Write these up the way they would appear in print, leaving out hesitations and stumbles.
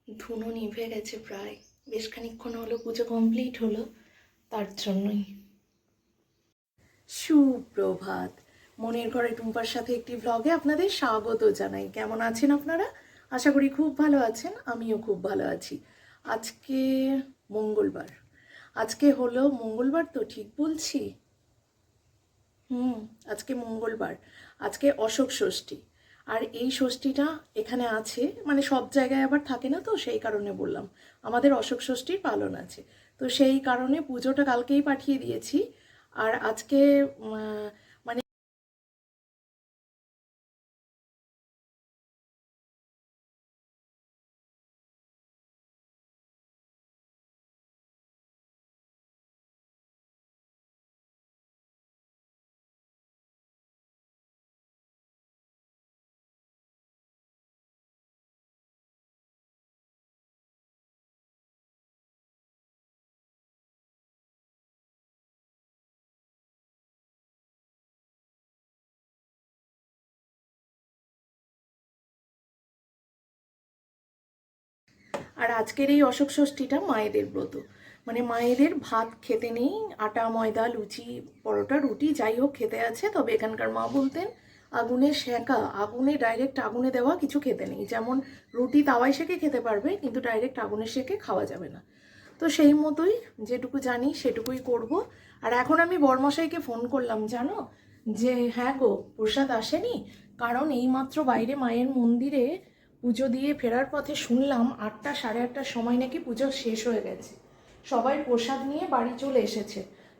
ধুনো নিভে গেছে প্রায়, বেশ খানিকক্ষণ হলো পুজো কমপ্লিট হলো, তার জন্যই। সুপ্রভাত, মনের ঘরে টুম্পার সাথে একটি ভ্লগে আপনাদের স্বাগত জানাই। কেমন আছেন আপনারা? আশা করি খুব ভালো আছেন, আমিও খুব ভালো আছি। আজকে মঙ্গলবার, আজকে হলো মঙ্গলবার, তো ঠিক বলছি? আজকে মঙ্গলবার, আজকে অশোক ষষ্ঠী। আর এই ষষ্ঠীটা এখানে আছে, মানে সব জায়গায় আবার থাকে না, তো সেই কারণে বললাম আমাদের অশোক ষষ্ঠীর পালন আছে। তো সেই কারণে পুজোটা কালকেই পাঠিয়ে দিয়েছি। আর আজকে মানে আর আজকের এই অশোক ষষ্ঠীটা মায়েদের ব্রত, মানে মায়েদের ভাত খেতে নেই, আটা ময়দা লুচি পরোটা রুটি যাই হোক খেতে আছে। তবে এখানকার মা বলতেন আগুনে সেঁকা, আগুনে ডাইরেক্ট আগুনে দেওয়া কিছু খেতে নেই। যেমন রুটি তাওয়ায় সেঁকে খেতে পারবে, কিন্তু ডাইরেক্ট আগুনে সেঁকে খাওয়া যাবে না। তো সেই মতোই যেটুকু জানি সেটুকুই করব। আর এখন আমি বরমশাইকে ফোন করলাম, জানো, যে হ্যাঁ গো প্রসাদ আসেনি। কারণ এইমাত্র বাইরে মায়ের মন্দিরে পুজো দিয়ে ফেরার পথে শুনলাম 8টা সাড়ে 8টার সময় নাকি পুজো শেষ হয়ে গেছে। সবাই প্রসাদ নিয়ে বাড়ি চলে এসেছে,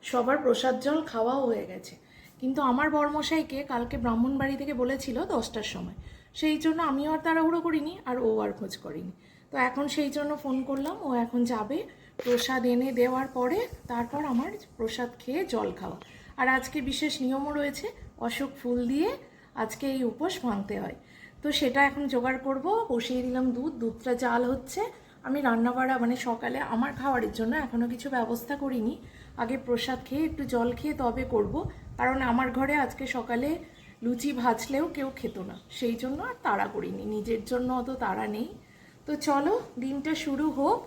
সবার প্রসাদ জল খাওয়াও হয়ে গেছে। কিন্তু আমার বরমশাইকে কালকে ব্রাহ্মণবাড়ি থেকে বলেছিল 10টার সময়, সেই জন্য আমিও আর তাড়াহুড়ো করিনি, আর ও আর খোঁজ করিনি। তো এখন সেই জন্য ফোন করলাম, ও এখন যাবে প্রসাদ এনে দেওয়ার পরে, তারপর আমার প্রসাদ খেয়ে জল খাওয়া। আর আজকে বিশেষ নিয়মও রয়েছে, অশোক ফুল দিয়ে আজকে এই উপোস ভাঙতে হয়। তো সেটা এখন জোগাড় করব। বসিয়ে দিলাম দুধটা জাল হচ্ছে। আমি রান্নাবাড়া মানে সকালে আমার খাওয়ারের জন্য এখনও কিছু ব্যবস্থা করিনি। আগে প্রসাদ খেয়ে একটু জল খেয়ে তবে করব। কারণ আমার ঘরে আজকে সকালে লুচি ভাজলেও কেউ খেত না, সেই জন্য আর তাড়া করিনি, নিজের জন্য অত তাড়া নেই। তো চলো দিনটা শুরু হোক।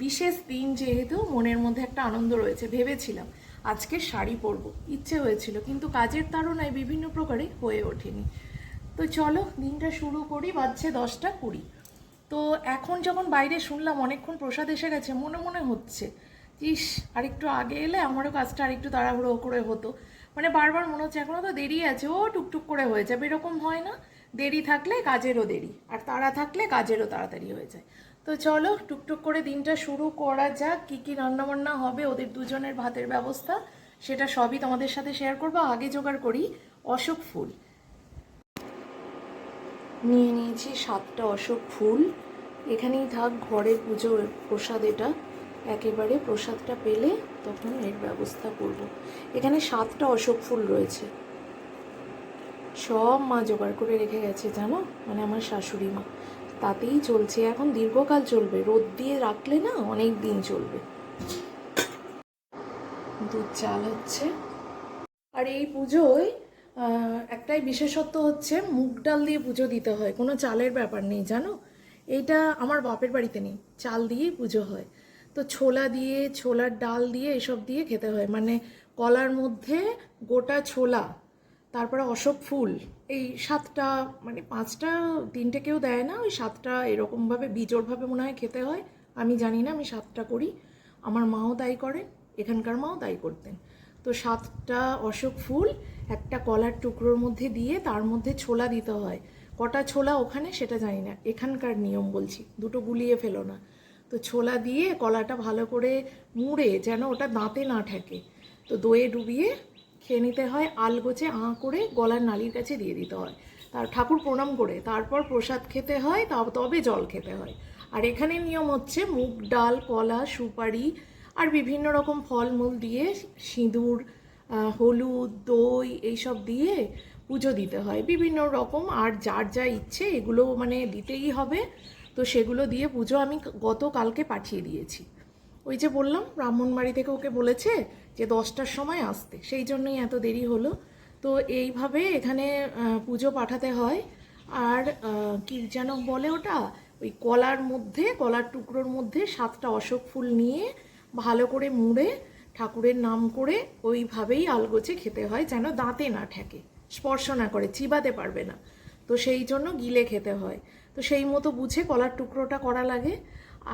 বিশেষ দিন যেহেতু মনের মধ্যে একটা আনন্দ রয়েছে। ভেবেছিলাম আজকে শাড়ি পরবো, ইচ্ছে হয়েছিল, কিন্তু কাজের তাড়নায় বিভিন্ন প্রকারে হয়ে ওঠেনি। তো চলো দিনটা শুরু করি। বাজছে 10টা 20। তো এখন যখন বাইরে শুনলাম অনেকক্ষণ প্রসাদ এসে গেছে, মনে মনে হচ্ছে ইস, আরেকটু আগে এলে আমারও কাজটা আরেকটু তাড়াহুড়ো করে হতো। মানে বারবার মনে হচ্ছে এখনও তো দেরি আছে, ও টুকটুক করে হয়ে যাবে, এরকম হয় না? দেরি থাকলে কাজেরও দেরি, আর তাড়া থাকলে কাজেরও তাড়াতাড়ি হয়ে যায়। তো চলো টুকটুক করে দিনটা শুরু করা যাক। কী কী রান্নাবান্না হবে, ওদের দুজনের ভাতের ব্যবস্থা, সেটা সবই তোমাদের সাথে শেয়ার করবো। আগে জোগাড় করি অশোক ফুল। নিয়ে নিয়েছি 7টা অশোক ফুল। এখানেই থাক, ঘরের পুজোর প্রসাদ এটা, একেবারে প্রসাদটা পেলে তখন এর ব্যবস্থা করব। এখানে 7টা অশোক ফুল রয়েছে, সব মা জোগাড় করে রেখে গেছে জানো, মানে আমার শাশুড়ি মা। তাতেই চলছে, এখন দীর্ঘকাল চলবে, রোদ দিয়ে রাখলে না অনেক দিন চলবে। দুধ চাল হচ্ছে। আর এই পুজোয় একটাই বিশেষত্ব হচ্ছে মুগ ডাল দিয়ে পুজো দিতে হয়, কোনো চালের ব্যাপার নেই জানো। এইটা আমার বাপের বাড়িতে নেই, চাল দিয়েই পুজো হয়। তো ছোলা দিয়ে, ছোলার ডাল দিয়ে, এসব দিয়ে খেতে হয়, মানে কলার মধ্যে গোটা ছোলা, তারপরে অশোক ফুল, এই 7টা, মানে 5টা 3টে কেউ দেয় না, ওই 7টা এরকমভাবে বিজোড়ভাবে মনে হয় খেতে হয়। আমি জানি না, আমি 7টা করি, আমার মাও তাই করেন, এখানকার মাও তাই করতেন। তো 7টা অশোক ফুল একটা কলার টুকরোর মধ্যে দিয়ে তার মধ্যে ছোলা দিতে হয়। কটা ছোলা ওখানে সেটা জানি না, এখানকার নিয়ম বলছি, দুটো গুলিয়ে ফেলো না। তো ছোলা দিয়ে কলাটা ভালো করে মুড়ে যেন ওটা দাঁতে না ঠেকে, তো দইয়ে ডুবিয়ে খেয়ে নিতে হয়। আলগোছে করে গলার নালির কাছে দিয়ে দিতে হয়, তার ঠাকুর প্রণাম করে তারপর প্রসাদ খেতে হয়, তবে জল খেতে হয়। আর এখানে নিয়ম হচ্ছে মুগ ডাল, কলা, সুপারি আর বিভিন্ন রকম ফলমূল দিয়ে, সিঁদুর, হলুদ, দই এইসব দিয়ে পুজো দিতে হয় বিভিন্ন রকম। আর যার যা ইচ্ছে এগুলো মানে দিতেই হবে। তো সেগুলো দিয়ে পুজো আমি গতকালকে পাঠিয়ে দিয়েছি। ওই যে বললাম ব্রাহ্মণবাড়ি থেকে ওকে বলেছে যে 10টার সময় আসতে, সেই জন্যই এত দেরি হলো। তো এইভাবে এখানে পুজো পাঠাতে হয়। আর কি যেন বলে ওটা, ওই কলার টুকরোর মধ্যে 7টা অশোক ফুল নিয়ে ভালো করে মুড়ে ঠাকুরের নাম করে ওইভাবেই আলগোছে খেতে হয়, যেন দাঁতে না ঠেকে, স্পর্শ না করে, চিবাতে পারবে না, তো সেই জন্য গিলে খেতে হয়। তো সেই মতো বুঝে কলার টুকরোটা করা লাগে,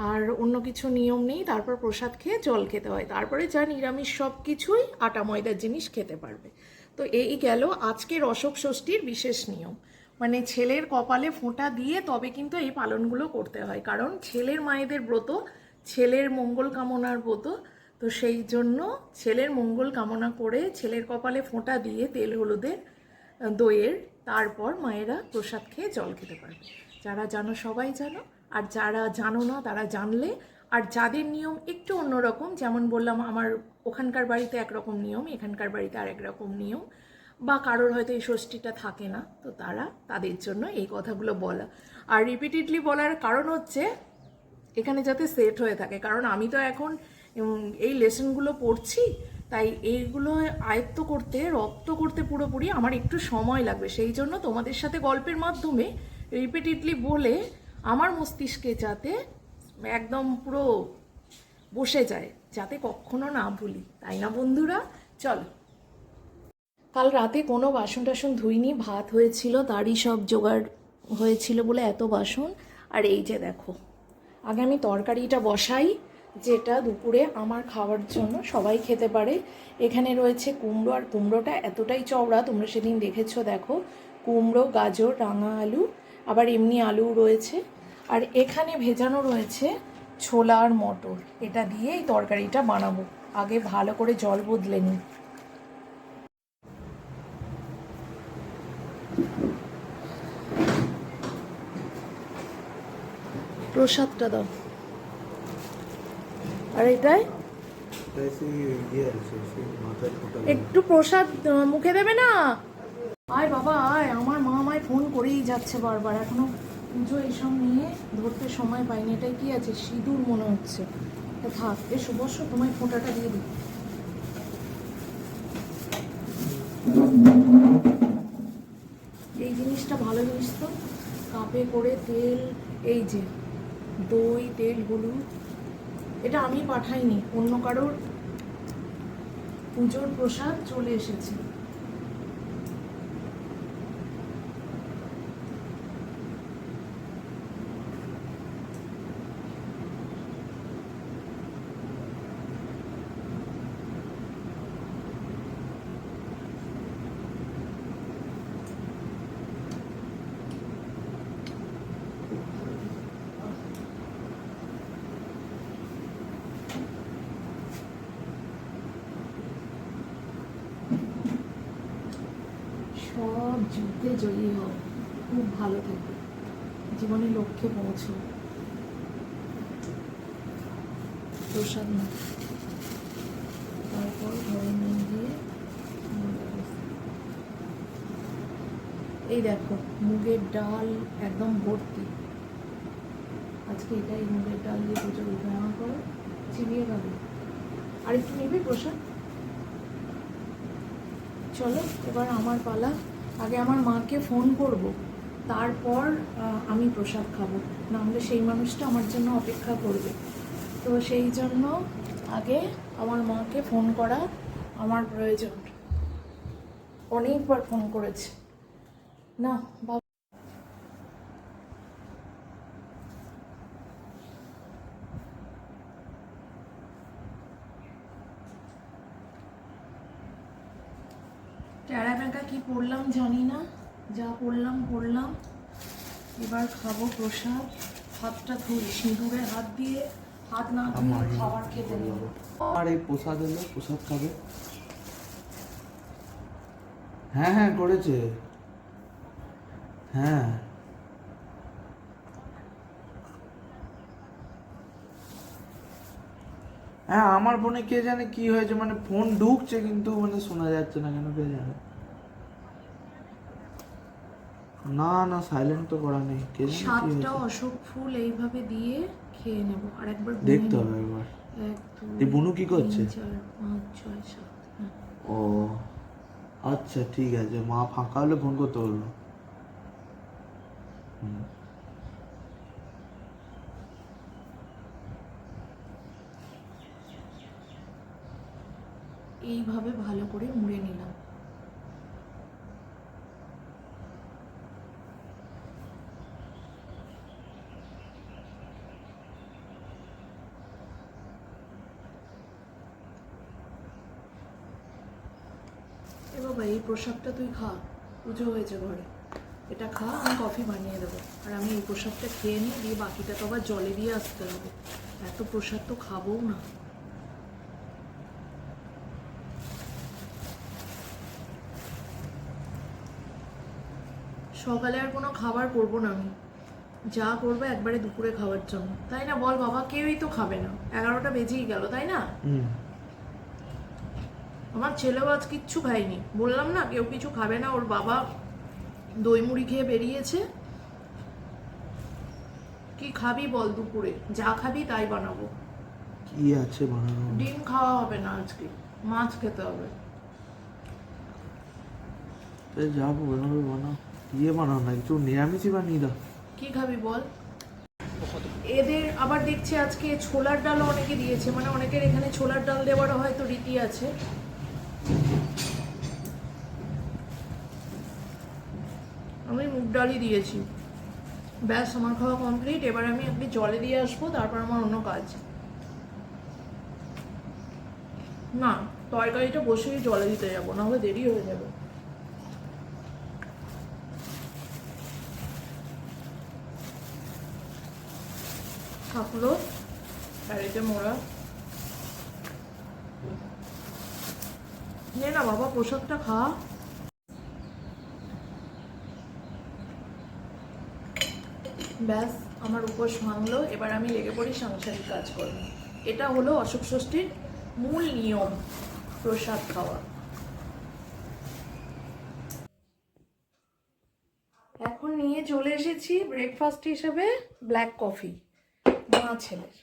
আর অন্য কিছু নিয়ম নেই। তারপর প্রসাদ খেয়ে জল খেতে হয়, তারপরে যা নিরামিষ সব কিছুই আটা ময়দার জিনিস খেতে পারবে। তো এই গেল আজকের অশোক ষষ্ঠীর বিশেষ নিয়ম। মানে ছেলের কপালে ফোঁটা দিয়ে তবে কিন্তু এই পালনগুলো করতে হয়, কারণ ছেলের মায়েদের ব্রত, ছেলের মঙ্গল কামনার ব্রত। তো সেই জন্য ছেলের মঙ্গল কামনা করে ছেলের কপালে ফোঁটা দিয়ে তেল হলুদের দইয়ের, তারপর মায়েরা প্রসাদ খেয়ে জল খেতে পারবে। যারা জানো সবাই জানো, আর যারা জানো না তারা জানলে, আর যাদের নিয়ম একটু অন্যরকম, যেমন বললাম আমার ওখানকার বাড়িতে একরকম নিয়ম, এখানকার বাড়িতে আর একরকম নিয়ম, বা কারোর হয়তো এই ষষ্ঠীটা থাকে না, তো তাদের জন্য এই কথাগুলো বলা। আর রিপিটেডলি বলার কারণ হচ্ছে এখানে যাতে সেট হয়ে থাকে, কারণ আমি তো এখন এই লেসনগুলো পড়ছি, তাই এইগুলো আয়ত্ত করতে, রপ্ত করতে পুরোপুরি আমার একটু সময় লাগবে। সেই জন্য তোমাদের সাথে গল্পের মাধ্যমে রিপিটেডলি বলে আমার মস্তিষ্কে যাতে একদম পুরো বসে যায়, যাতে কখনো না ভুলি, তাই না বন্ধুরা? চলো। কাল রাতে কোনো বাসন টাসন ধুইনি, ভাত হয়েছিল তারই সব জোগাড় হয়েছিল বলে এত বাসন। আর এই যে দেখো, আগে আমি তরকারিটা বসাই, যেটা দুপুরে আমার খাওয়ার জন্য সবাই খেতে পারে। এখানে রয়েছে কুমড়ো, আর কুমড়োটা এতটাই চওড়া, তোমরা সেদিন দেখেছো, দেখো, কুমড়ো, গাজর, রাঙা আলু, আবার এমনি আলু রয়েছে। আর এখানে ভেজানো রয়েছে ছোলা আর মটর, এটা দিয়ে এই তরকারিটা বানাবো। আগে ভালো করে জল বদলে নিই। প্রসাদটা দাও। আর এটাই একটু প্রসাদ মুখে দেবে না? আয় বাবা আয়, আমার মা আমায় ফোন করেই যাচ্ছে বারবার, এখনো পুজো এইসব নিয়ে ধরতে সময় পাইনি। এটাই কি আছে, সিঁদুর মনে হচ্ছে। থাক, এসো বসো, তোমায় ফোঁটাটা দিয়ে দিই। এই জিনিসটা ভালো জিনিস তো, কাপে করে তেল, এই যে দই, তেল, হলুদ, এটা আমি পাঠাইনি, অন্য কারোর পুজোর প্রসাদ চলে এসেছে। সব যুদ্ধে জয়ী হও, খুব ভালো থাকবে, জীবনে লক্ষ্যে পৌঁছো। প্রসাদ না, তারপর ঘরে নিয়ে গিয়ে এই দেখো মুগের ডাল একদম ভর্তি। আজকে এটাই মুগের ডাল দিয়ে পুজো বিধান করো, চিবিয়ে খাবে। আর একটু নেবে প্রসাদ? চলো এবার আমার পালা। আগে আমার মাকে ফোন করব, তারপর আমি প্রসাদ খাবো, নাহলে সেই মানুষটা আমার জন্য অপেক্ষা করবে। তো সেই জন্য আগে আমার মাকে ফোন করা আমার প্রয়োজন। অনেকবার ফোন করেছে না বাবা। ট্যাড়া ব্যাঁকা কি পড়লাম জানি না, যা পড়লাম। এবার খাবো প্রসাদ। হাতটা ধুই, সিঁদুরে হাত দিয়ে, হাত না ধুয়ে খাবার খেতে নেব। আর এই প্রসাদ এলো, প্রসাদ খাবে। হ্যাঁ হ্যাঁ করেছে, হ্যাঁ। হ্যাঁ আমার ফোনে কে জানে কি হয়েছে, মানে ফোন ঢুকছে কিন্তু মানে শোনা যাচ্ছে না, কেন কে জানে। না না সাইলেন্ট তো করা নেই, কে জানে কি হয়েছে। 7টা অশোক ফুল এইভাবে দিয়ে খেয়ে নেব। আর একবার দেখতে হবে একবার। 1 এই বুনু কি 2 করছে? 3 4 5 6 7। ও আচ্ছা ঠিক আছে, মা ফাঁকা হলে ফোন করতে বলবো। এইভাবে ভালো করে মুড়ে নিলাম। এ বাবা, এই প্রসাদটা তুই খা, পুজো হয়েছে ঘরে, এটা খা, আমি কফি বানিয়ে দেবো। আর আমি এই প্রসাদটা খেয়ে নিই, দিয়ে বাকিটা তো আবার জলে দিয়ে আসতে হবে, এত প্রসাদ তো খাবোও না। সকালে আর কোনো খাবার করবো না আমি, যা করবো একবারে দুপুরে খাওয়ার জন্য, তাই না বল বাবা? কেউই তো খাবে না, 11টা বেজেই গেল, তাই না? আমার ছেলেও আজ কিচ্ছু খায়নি, বললাম না কেউ কিছু খাবে না, ওর বাবা দই মুড়ি খেয়ে বেরিয়েছে। কি খাবি বল দুপুরে? যা খাবি তাই বানাবো। কি আছে বানানো? ডিম খাওয়া হবে না আজকে, মাছ খেতে হবে। যাবো এভাবে বানাও, বানাও না, একটু নিরামিষই বানিয়ে দাও। কি খাবি বল? এদের আবার দেখছি আজকে ছোলার ডালও অনেকে দিয়েছে, মানে অনেকের এখানে ছোলার ডাল দেওয়ারও হয়তো রীতি আছে। আমি মুগ ডালই দিয়েছি। ব্যাস, আমার খাওয়া কমপ্লিট। এবার আমি একটু জলে দিয়ে আসবো, তারপর আমার অন্য কাজ। না, তরকারিটা বসেই জলে দিতে যাবো, নাহলে দেরি হয়ে যাবে। কাপড়ো বাড়িতে মোড়া নে না বাবা, প্রসাদটা খা। ব্যাস, আমার উপোস ভাঙলো। এবার আমি লেগে পড়ি সাংসারিক কাজ করবো। এটা হলো অশোক ষষ্ঠীর মূল নিয়ম, প্রসাদ খাওয়া। এখন নিয়ে চলে এসেছি ব্রেকফাস্ট হিসেবে ব্ল্যাক কফি, মা ছেলের।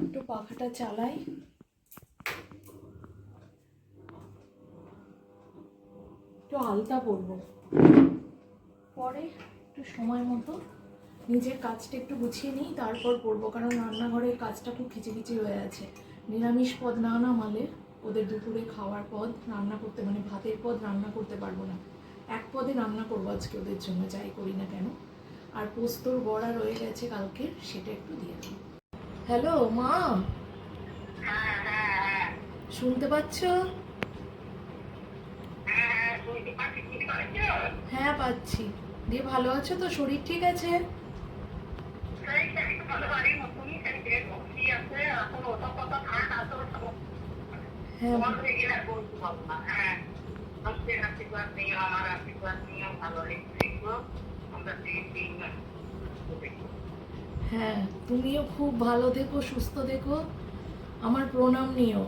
একটু পাখাটা চালাই। একটু আলতা পরবো, পরে একটু সময় মতো নিজের কাজটা একটু গুছিয়ে নিই, তারপর পরবো। কারণ রান্নাঘরের কাজটা খুব খিচিখিচি হয়ে আছে। নিরামিষ পদ না নামালে ওদের দুপুরে খাওয়ার পদ রান্না করতে, মানে ভাতের পদ রান্না করতে পারবো না। এক পদে রান্না করবো আজকে ওদের জন্য, যাই করি না কেন। আর পোস্তর বড়া রয়ে গেছে কালকে, সেটা একটু দিয়ে দিই। হ্যালো মা, শুনতে পাচ্ছ? হ্যাঁ পাচ্ছি। দিয়ে ভালো আছো তো? শরীর ঠিক আছে? হ্যাঁ, তুমিও খুব ভালো থেকো, সুস্থ থেকো, আমার প্রণাম নিও।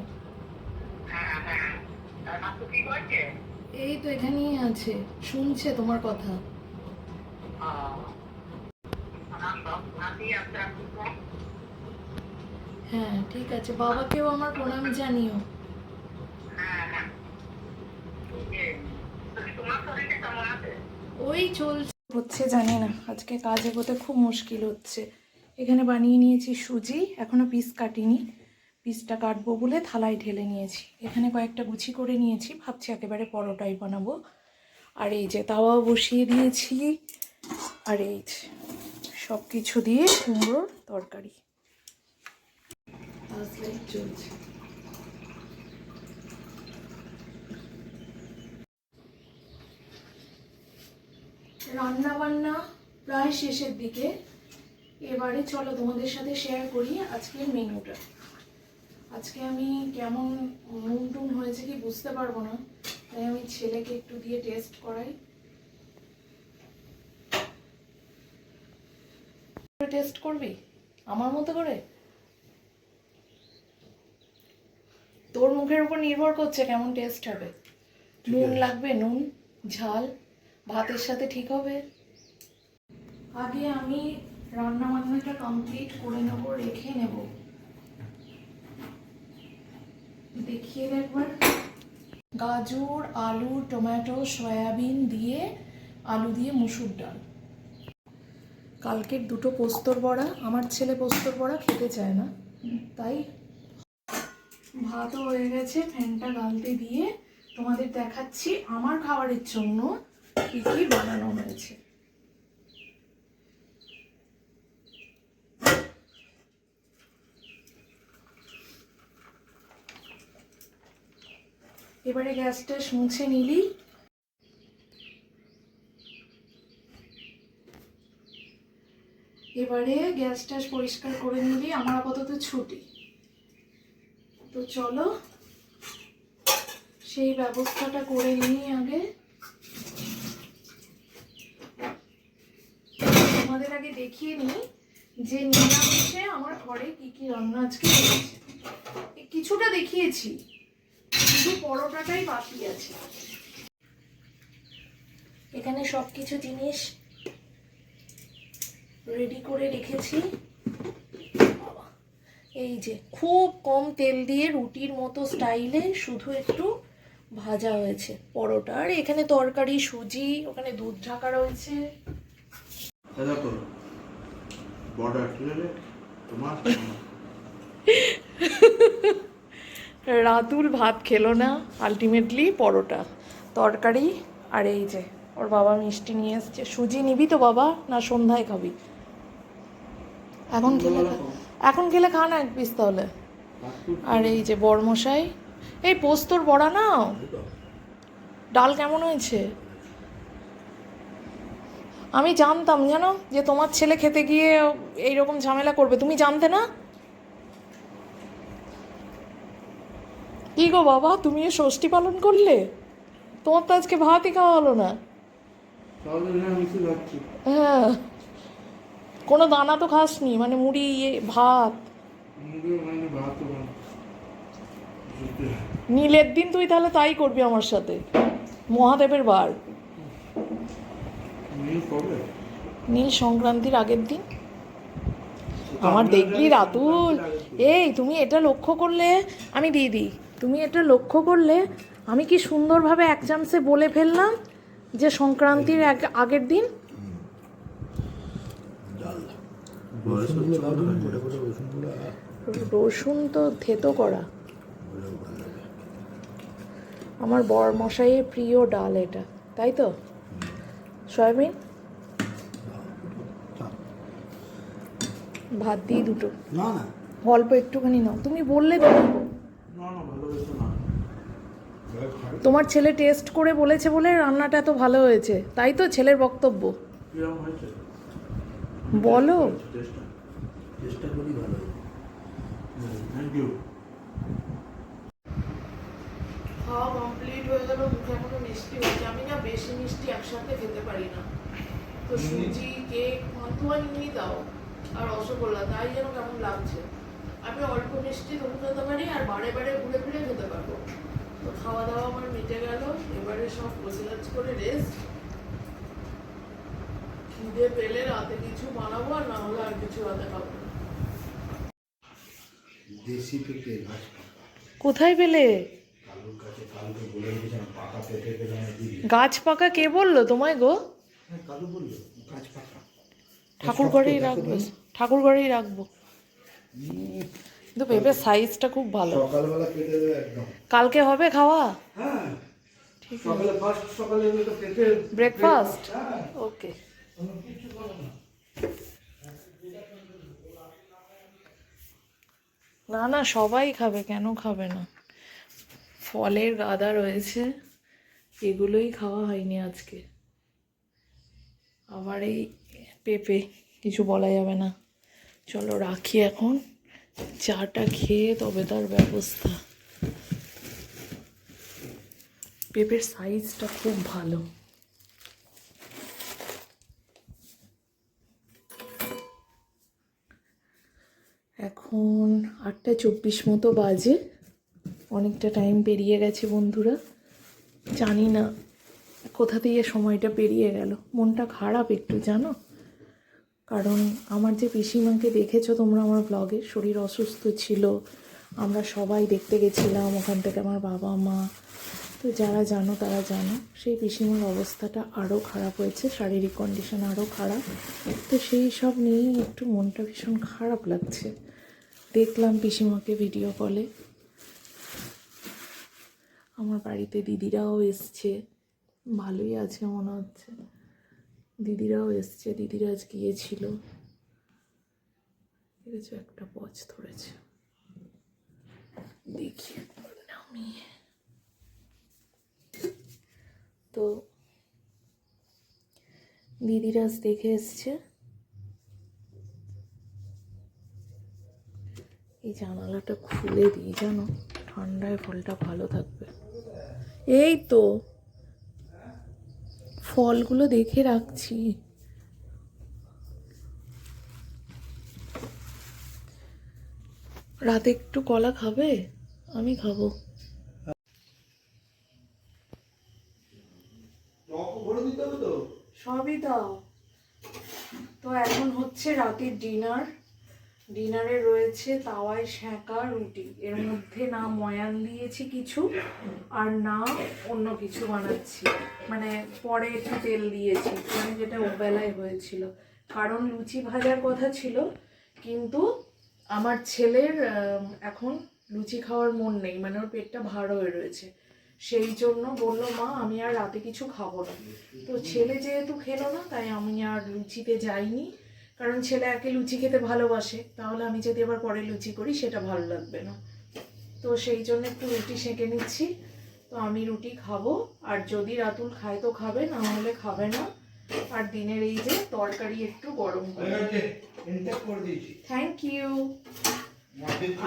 এই তো এখানেই আছে, শুনছে তোমার কথা। হ্যাঁ ঠিক আছে, বাবাকেও আমার প্রণাম জানিও। ওই চলছে, হচ্ছে জানি না, আজকে কাজ এগোতে খুব মুশকিল হচ্ছে। এখানে বানিয়ে নিয়েছি সুজি, এখনো পিস কাটিনি, পিসটা কাটবো বলে থালায় ঢেলে নিয়েছি। এখানে কয়েকটা গুছি করে নিয়েছি, ভাবছি একেবারে পরোটাই বানাবো। আর এই যে তাওয়াও বসিয়ে দিয়েছি, আর এই যে সব কিছু দিয়ে কুমড়োর তরকারি চলছে। রান্না বান্না প্রায় শেষের দিকে। এবারে চলো তোমাদের সাথে শেয়ার করি আজকের মেনুটা। আজকে আমি কেমন নুন টুন হয়েছে কি বুঝতে পারবো না, তাই আমি ছেলেকে একটু দিয়ে টেস্ট করাই। টেস্ট করবি আমার মতো করে? তোর মুখের উপর নির্ভর করছে কেমন টেস্ট হবে। নুন লাগবে, নুন ঝাল ভাতের সাথে ঠিক হবে। আগে আমি রান্না বান্নাটা কমপ্লিট করে নেব, রেখে নেব। দেখিয়ে একবার। গাজর, আলু, টমেটো, সয়াবিন দিয়ে, আলু দিয়ে মুসুর ডাল। কালকের দুটো পোস্তর বড়া, আমার ছেলে পোস্তর বড়া খেতে চায় না, তাই ভাতও হয়ে গেছে, ফ্যানটা গালতে দিয়ে তোমাদের দেখাচ্ছি আমার খাবারের জন্য কি কি বানানো হয়েছে। এবারে গ্যাসটা মুছে নিলি। এবারে গ্যাসটা পরিষ্কার করে নিলি, আমার আপাতত ছুটি। তো চলো সেই ব্যবস্থাটা করে নিই আগে। তোমাদের আগে দেখিয়ে নিই যে নিরামিষে আমার ঘরে কি কি রান্না আজকে হয়েছে। কিছুটা দেখিয়েছি, শুধু পরোটাটাই বাকি আছে। এখানে সব কিছু জিনিস রেডি করে রেখেছি। এই যে খুব কম তেল দিয়ে রুটির মতো স্টাইলে শুধু একটু ভাজা হয়েছে পরোটা। আর এখানে তরকারি, সুজি, ওখানে দুধ ঢাকা রয়েছে। রাতুল ভাত খেলো না, আলটিমেটলি পরোটা, তরকারি। আর এই যে ওর বাবা মিষ্টি নিয়ে এসছে। সুজি নিবি তো বাবা, না সন্ধ্যায় খাবি? এখন খেলে খা না এক পিস তাহলে। আর এই যে বড়মশাই, এই পোস্তর বড়া নাও। ডাল কেমন হয়েছে? আমি জানতাম জানো যে তোমার ছেলে খেতে গিয়ে এইরকম ঝামেলা করবে, তুমি জানতে না? কি গো বাবা, তুমি ষষ্ঠী পালন করলে? তোমার তো আজকে ভাতই খাওয়া হলো না। হ্যাঁ, কোনো দানা তো খাসনি, মানে মুড়ি ভাত। নীলের দিন তুই তাহলে তাই করবি আমার সাথে, মহাদেবের বার। নীল সংক্রান্তির আগের দিন। আমার দেখলি রাতুল, এই তুমি এটা লক্ষ্য করলে, আমি দিয়ে দিই, তুমি এটা লক্ষ্য করলে আমি কি সুন্দরভাবে এক চামচে বলে ফেললাম যে সংক্রান্তির আগের দিন। রসুন তো থেতো করা। আমার বর মশাইয়ের প্রিয় ডাল এটা, তাই তো? সয়াবিন ভাত দিয়ে দুটো, না না অল্প একটুখানি নাও, তুমি বললে তো। তোমার ছেলে টেস্ট করে বলেছে বলে রান্নাটা এত ভালো হয়েছে, তাই তো ছেলের বক্তব্য। বলো। চেষ্টা করি ভালো। খাওয়া কমপ্লিট হয়ে গেল, মুখে এখনো মিষ্টি হচ্ছে। আমি না বেশি মিষ্টি একসাথে খেতে পারি না, তো সুজি, কেক, মান্তুয়া নিয়ে দাও আর রসগোল্লা, তাই যেন কেমন লাগছে। আমি অল্প মিষ্টি তবু খেতে পারি আর বারে বারে ঘুরে ফিরে খেতে পারবো। তো খাওয়া দাওয়া আমার মিটে গেল, এবারে সব গোছগাছ করে রেস্ট। খিদে পেলে রাতে কিছু বানাবো, আর না হলে আর কিছু রাতে খাবো না। দেশি পেঁপে গাছ কোথায় পেলে? কালুর কাছে, কালুকে বলে দিয়েছিলাম পাকা পেঁপে পেলে দিবি। গাছ পাকা কে বললো তোমায় গো? কালু বললো গাছ পাকা। ঠাকুর ঘরেই রাখবো, ঠাকুর ঘরেই রাখবো। কিন্তু পেঁপের সাইজটা খুব ভালো। সকালবেলা কেটে দেবে একদম। কালকে হবে খাওয়া? হ্যাঁ ঠিক আছে, সকালে ফার্স্ট সকালে তো পেঁপে ব্রেকফাস্ট। হ্যাঁ ওকে। কিছু করো না। না না, সবাই খাবে, কেন খাবে না? ফলের গাদা রয়েছে, এগুলোই খাওয়া হয়নি আজকে। আবার এই পেঁপে, কিছু বলা যাবে না। চলো রাখি এখন, চাটা খেয়ে তবে তার ব্যবস্থা। পেঁপের সাইজটা খুব ভালো। এখন 8:24 মতো বাজে, অনেকটা টাইম পেরিয়ে গেছে বন্ধুরা। জানি না কোথা দিয়ে সময়টা পেরিয়ে গেল। মনটা খারাপ একটু জানো, কারণ আমার যে পিসিমাকে দেখেছো তোমরা আমার ব্লগে, শরীর অসুস্থ ছিল, আমরা সবাই দেখতে গেছিলাম ওখান থেকে, আমার বাবা মা। তো যারা জানো তারা জানো, সেই পিসিমার অবস্থাটা আরও খারাপ হয়েছে, শারীরিক কন্ডিশন আরও খারাপ। তো সেই সব নিয়েই একটু মনটা ভীষণ খারাপ লাগছে। দেখলাম পিসিমাকে ভিডিও কলে। আমার বাড়িতে দিদিরাও এসছে, ভালোই আছে মনে হচ্ছে। দিদিরাও এসছে, দিদিরা আজ গিয়েছিল। দেখেছো একটা পচ ধরেছে, দেখি নামিয়ে। তো দিদিরা আজ দেখে এসছে। এই জানালাটা খুলে দিই, জানো, ঠান্ডায় ফলটা ভালো থাকবে। এই তো ফলগুলো দেখে রাখছি। রাতে একটু কলা খাবে? আমি খাবো। সবই দাও। তো এখন হচ্ছে রাতের ডিনার। ডিনারে রয়েছে তাওয়ায় সেঁকা রুটি। এর মধ্যে না ময়ান দিয়েছি কিছু, আর না অন্য কিছু বানাচ্ছি। মানে পরে একটু তেল দিয়েছি, মানে যেটা ওবেলায় হয়েছিল। কারণ লুচি ভাজার কথা ছিল, কিন্তু আমার ছেলের এখন লুচি খাওয়ার মন নেই, মানে ওর পেটটা ভার হয়ে রয়েছে। সেই জন্য বললো মা আমি আর রাতে কিছু খাবো না। তো ছেলে যেহেতু খেলো না, তাই আমি আর লুচিতে যাইনি। কারণ ছেলে একে লুচি খেতে ভালোবাসে, তাহলে আমি যদি আবার পরে লুচি করি সেটা ভালো লাগবে না। তো সেই জন্য একটু রুটি সেঁকে নিচ্ছি। তো আমি রুটি খাবো, আর যদি রাতুল খায় তো খাবে, না হলে খাবে না। আর দিনের এই যে তরকারি একটু গরম করে, থ্যাংক ইউ।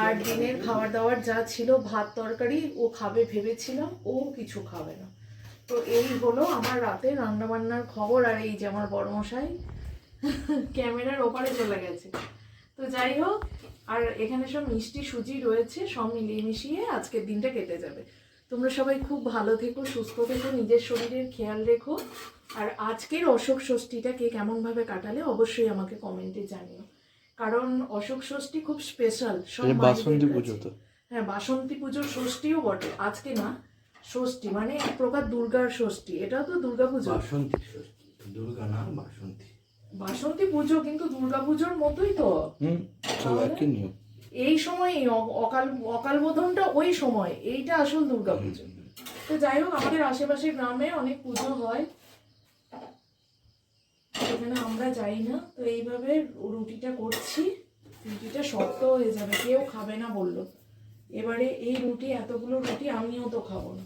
আর দিনের খাবার দাবার যা ছিল, ভাত তরকারি ও খাবে ভেবেছিলাম, ও কিছু খাবে না। তো এই হলো আমার রাতে রান্না বান্নার খবর। আর এই যে আমার বড়মশাই ক্যামেরার ওপারে চলে গেছে। তো যাই হোক, আর এখানে সব মিষ্টি সুজি রয়েছে, সব মিলিয়ে মিশিয়ে আজকের দিনটা কেটে যাবে। তোমরা সবাই খুব ভালো থেকো, সুস্থ থেকো, নিজের শরীরের খেয়াল রেখো। আর আজকের অশোক ষষ্ঠীটা কে কেমনভাবে কাটালে অবশ্যই আমাকে কমেন্টে জানিও। কারণ অশোক ষষ্ঠী খুব স্পেশাল সব বাসন্তী পুজো। তো হ্যাঁ, বাসন্তী পুজোর ষষ্ঠীও বটে, আজকে না ষষ্ঠী, মানে এক প্রকার দুর্গার ষষ্ঠী। এটাও তো দুর্গা পুজো। বাসন্তী ষষ্ঠী, দুর্গা না বাসন্তী। বাসন্তী পুজো কিন্তু দুর্গা পুজোর মতোই তো। একই নিয়ম। এই সময় অকাল অকাল বোধনটা ওই সময়, এইটা আসল দুর্গা পুজো। তো যাই হোক, আমাদের আশেপাশে গ্রামে অনেক পুজো হয়, সেখানে আমরা যাই না। তো এইভাবে রুটিটা করছি, রুটিটা শক্ত হয়ে যাবে, কেউ খাবে না বললো। এবারে এই রুটি, এতগুলো রুটি আমিও তো খাবো না।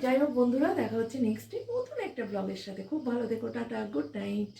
যাই হোক বন্ধুরা, দেখা হচ্ছে নেক্সট ডে নতুন একটা ব্লগের সাথে। খুব ভালো থেকো, টাটা, গুড নাইট।